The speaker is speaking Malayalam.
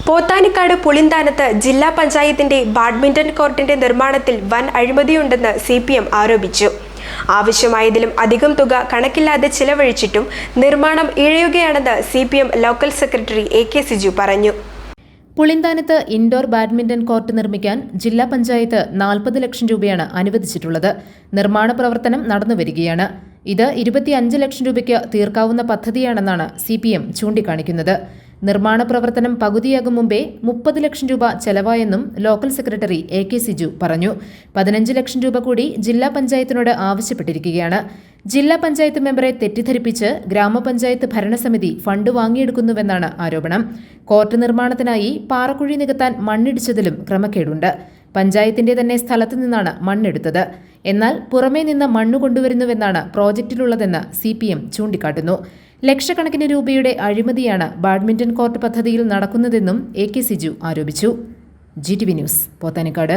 പോത്താനിക്കാട് പുളിന്താനത്ത് ജില്ലാ പഞ്ചായത്തിന്റെ ബാഡ്മിന്റൺ കോർട്ടിന്റെ നിർമ്മാണത്തിൽ വൻ അഴിമതിയുണ്ടെന്ന് CPM ആരോപിച്ചു. ആവശ്യമായതിലും അധികം തുക കണക്കില്ലാതെ ചിലവഴിച്ചിട്ടും നിർമ്മാണം ഇഴയുകയാണെന്ന് CPM local secretary AK Siju പറഞ്ഞു. പുളിന്താനത്ത് ഇൻഡോർ ബാഡ്മിന്റൺ കോർട്ട് നിർമ്മിക്കാൻ ജില്ലാ പഞ്ചായത്ത് 40 ലക്ഷം രൂപയാണ് അനുവദിച്ചിട്ടുള്ളത്. നിർമ്മാണ പ്രവർത്തനം നടന്നുവരികയാണ്. ഇത് 25 ലക്ഷം രൂപയ്ക്ക് തീർക്കാവുന്ന പദ്ധതിയാണെന്നാണ് CPM ചൂണ്ടിക്കാണിക്കുന്നത്. നിർമ്മാണ പ്രവർത്തനം പകുതിയാകും മുമ്പേ 30 ലക്ഷം രൂപ ചെലവായെന്നും ലോക്കൽ സെക്രട്ടറി AK സിജു പറഞ്ഞു. 15 ലക്ഷം രൂപ കൂടി ജില്ലാ പഞ്ചായത്തിനോട് ആവശ്യപ്പെട്ടിരിക്കുകയാണ്. ജില്ലാ പഞ്ചായത്ത് മെമ്പറെ തെറ്റിദ്ധരിപ്പിച്ച് ഗ്രാമപഞ്ചായത്ത് ഭരണസമിതി ഫണ്ട് വാങ്ങിയെടുക്കുന്നുവെന്നാണ് ആരോപണം. കോർട്ട് നിർമ്മാണത്തിനായി പാറക്കുഴി നികത്താൻ മണ്ണിടിച്ചതിലും ക്രമക്കേടുണ്ട്. പഞ്ചായത്തിന്റെ തന്നെ സ്ഥലത്തു നിന്നാണ് മണ്ണെടുത്തത്. എന്നാൽ പുറമേ നിന്ന് മണ്ണ് കൊണ്ടുവരുന്നുവെന്നാണ് പ്രോജക്റ്റിലുള്ളതെന്ന് CPM ചൂണ്ടിക്കാട്ടുന്നു. ലക്ഷക്കണക്കിന് രൂപയുടെ അഴിമതിയാണ് ബാഡ്മിന്റൺ കോർട്ട് പദ്ധതിയിൽ നടക്കുന്നതെന്നും AK സിജു ആരോപിച്ചു. GTV news, Pothanikkad.